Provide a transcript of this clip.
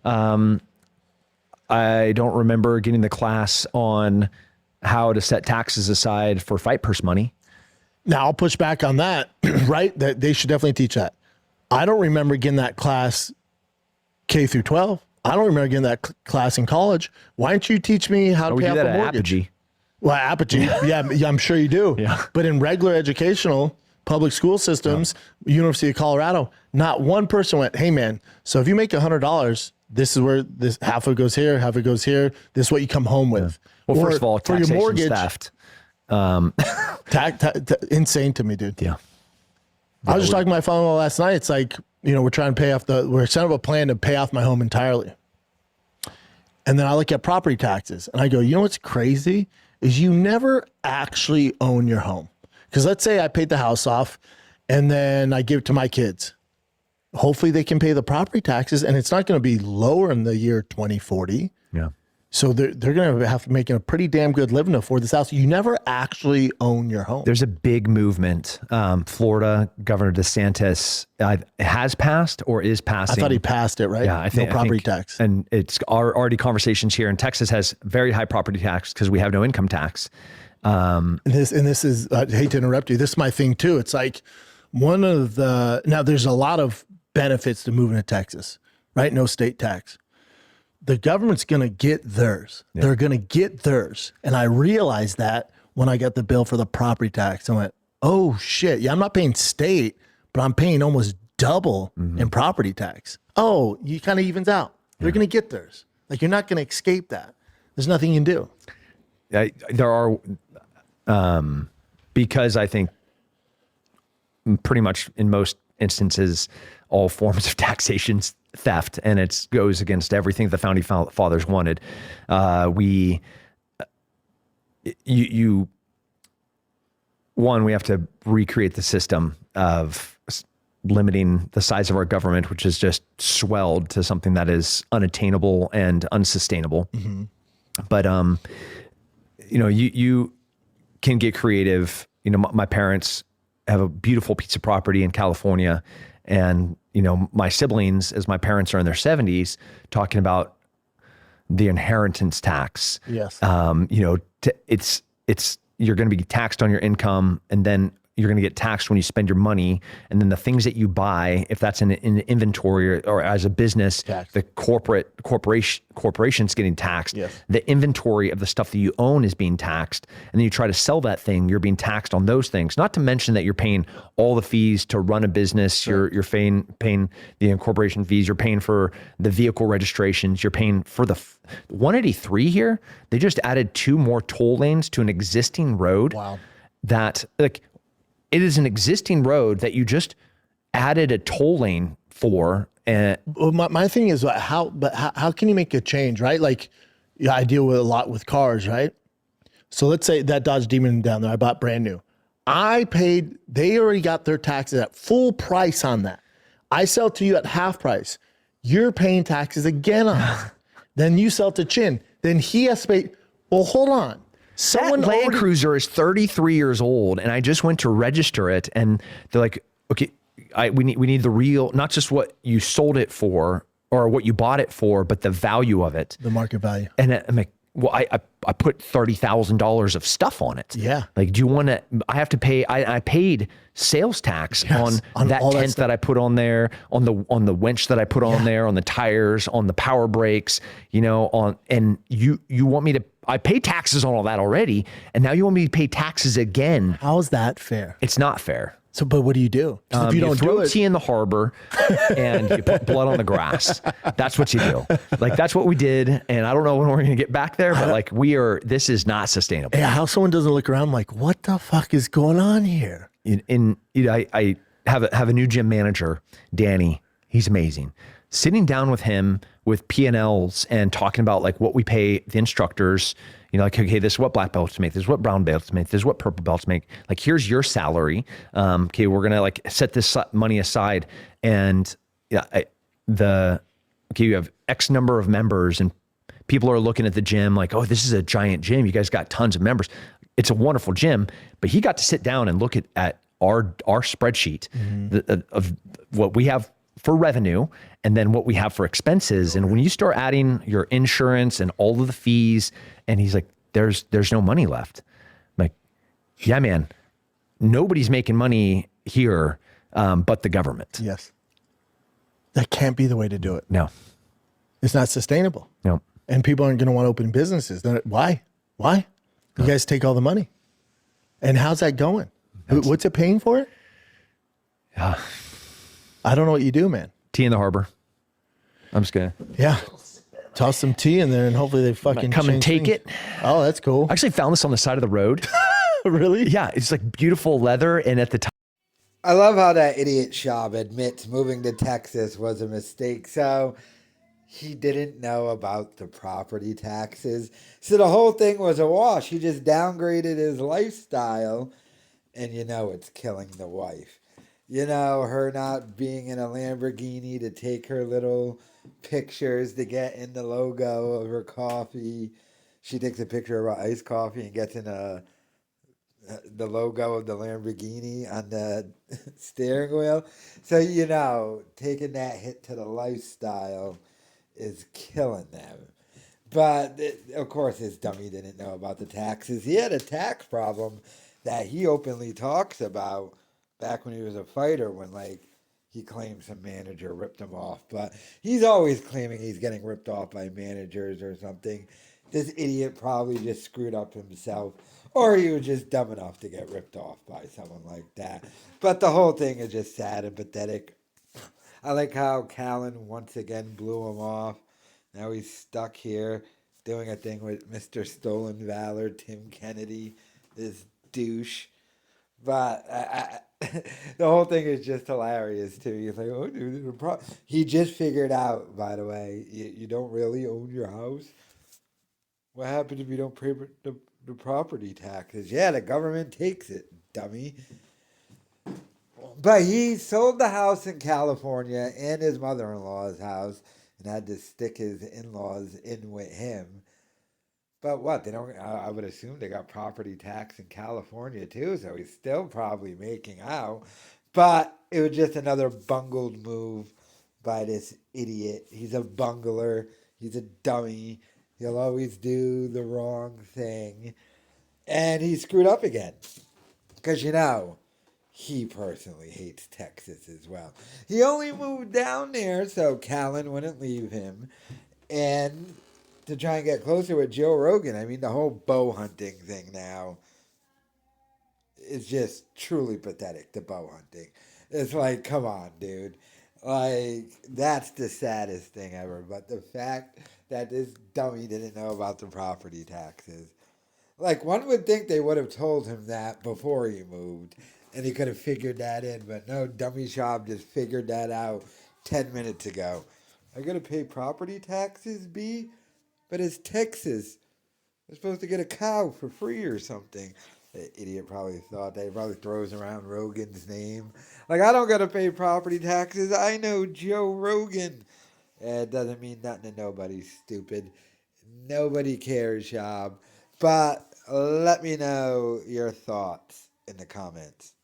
there. I don't remember getting the class on how to set taxes aside for fight purse money. Now I'll push back on that, right? That they should definitely teach that. I don't remember getting that class K through 12. I don't remember getting that class in college. Why don't you teach me how to pay off a mortgage? Apogee. Well, Apogee, yeah, I'm sure you do. Yeah. But in regular educational public school systems, University of Colorado, not one person went, hey man, so if you make $100, this is where this half of it goes here, half of it goes here. This is what you come home with. Well, first of all, taxation, for your mortgage, theft. Insane to me, dude. Yeah. I was just talking to my father-in-law last night. It's like, we're trying to pay off we're setting up a plan to pay off my home entirely. And then I look at property taxes and I go, you know what's crazy is you never actually own your home. Because let's say I paid the house off and then I give it to my kids. Hopefully they can pay the property taxes and it's not going to be lower in the year 2040. Yeah. So they're going to have to make a pretty damn good living to afford this house. You never actually own your home. There's a big movement. Florida Governor DeSantis has passed or is passing. I thought he passed it, right? Yeah, I think no property tax. And it's already conversations here. And Texas has very high property tax because we have no income tax. And this is, I hate to interrupt you. This is my thing too. It's like now there's a lot of benefits to moving to Texas, right? No state tax. The government's going to get theirs. Yeah. They're going to get theirs. And I realized that when I got the bill for the property tax. I went, oh shit. Yeah, I'm not paying state, but I'm paying almost double in property tax. Oh, you kind of evens out. They're going to get theirs. Like you're not going to escape that. There's nothing you can do. There are, because I think pretty much in most instances, all forms of taxation theft, and it goes against everything the founding fathers wanted. We have to recreate the system of limiting the size of our government, which has just swelled to something that is unattainable and unsustainable. Mm-hmm. But, you can get creative. My parents have a beautiful piece of property in California, and my siblings, as my parents are in their 70s, talking about the inheritance tax. Yes. It's you're going to be taxed on your income, and then you're going to get taxed when you spend your money, and then the things that you buy, if that's in inventory or as a business, tax. The corporation's getting taxed. Yes. The inventory of the stuff that you own is being taxed, and then you try to sell that thing, you're being taxed on those things. Not to mention that you're paying all the fees to run a business. Sure. You're paying the incorporation fees. You're paying for the vehicle registrations. You're paying for the 183 here. They just added 2 more toll lanes to an existing road. Wow. That it is an existing road that you just added a toll lane for. And well, my thing is how can you make a change, right? Like, I deal with a lot with cars, right? So let's say that Dodge Demon down there, I bought brand new. They already got their taxes at full price on that. I sell to you at half price. You're paying taxes again on it. Then you sell to Chin. Then he has to pay. Well, hold on. That Land Cruiser is 33 years old, and I just went to register it, and they're like, okay, we need the real, not just what you sold it for or what you bought it for, but the value of it. The market value. And I'm like, well, I put $30,000 of stuff on it. Yeah. Like, do you want to, I have to pay, I paid sales tax on that tent that I put on there, on the winch that I put on there, on the tires, on the power brakes, and you want me to, I pay taxes on all that already, and now you want me to pay taxes again. How is that fair? It's not fair. So, but what do you do? If you don't throw tea in the harbor and you put blood on the grass. That's what you do. Like, that's what we did. And I don't know when we're going to get back there, but this is not sustainable. Yeah. How someone doesn't look around like, what the fuck is going on here? I have a new gym manager, Danny. He's amazing. Sitting down with him with P&Ls and talking about like what we pay the instructors, okay, this is what black belts make, this is what brown belts make, this is what purple belts make. Like, here's your salary. Okay, we're gonna set this money aside, and you have X number of members, and people are looking at the gym like, oh, this is a giant gym. You guys got tons of members. It's a wonderful gym, but he got to sit down and look at our spreadsheet of what we have for revenue and then what we have for expenses. And when you start adding your insurance and all of the fees, and he's like, there's no money left. I'm like, yeah, man, nobody's making money here but the government. Yes. That can't be the way to do it. No. It's not sustainable. No. And people aren't going to want to open businesses. Why? Why? You guys take all the money. And how's that going? What's it paying for it? Yeah. I don't know what you do, man. Tea in the harbor. I'm just gonna toss some tea in there and hopefully they fucking come and take things. it. Oh, that's cool. I actually found this on the side of the road. Really? Yeah, it's like beautiful leather, and at the time, I love how that idiot Schaub admits moving to Texas was a mistake. So he didn't know about the property taxes. So the whole thing was a wash. He just downgraded his lifestyle, and it's killing the wife. Her not being in a Lamborghini to take her little pictures to get in the logo of her coffee. She takes a picture of her iced coffee and gets in the logo of the Lamborghini on the steering wheel. So, taking that hit to the lifestyle is killing them. But, of course, his dummy didn't know about the taxes. He had a tax problem that he openly talks about back when he was a fighter when, he claims some manager ripped him off. But he's always claiming he's getting ripped off by managers or something. This idiot probably just screwed up himself. Or he was just dumb enough to get ripped off by someone like that. But the whole thing is just sad and pathetic. I like how Callan once again blew him off. Now he's stuck here doing a thing with Mr. Stolen Valor, Tim Kennedy, this douche. But the whole thing is just hilarious, too. You're like, oh, dude, he just figured out, by the way, you don't really own your house. What happens if you don't pay the property taxes? Yeah, the government takes it, dummy. But he sold the house in California and his mother-in-law's house and had to stick his in-laws in with him. But what? They don't. I would assume they got property tax in California too, so he's still probably making out. But it was just another bungled move by this idiot. He's a bungler. He's a dummy. He'll always do the wrong thing. And he screwed up again. Because, he personally hates Texas as well. He only moved down there so Callan wouldn't leave him. And to try and get closer with Joe Rogan. I mean, the whole bow hunting thing now is just truly pathetic, the bow hunting. It's like, come on, dude. That's the saddest thing ever. But the fact that this dummy didn't know about the property taxes. One would think they would have told him that before he moved, and he could have figured that in. But no, dummy Schaub just figured that out 10 minutes ago. I got to pay property taxes, B? But it's Texas. They're supposed to get a cow for free or something. The idiot probably thought that. He probably throws around Rogan's name. I don't got to pay property taxes. I know Joe Rogan. It doesn't mean nothing to nobody, stupid. Nobody cares, Schaub. But let me know your thoughts in the comments.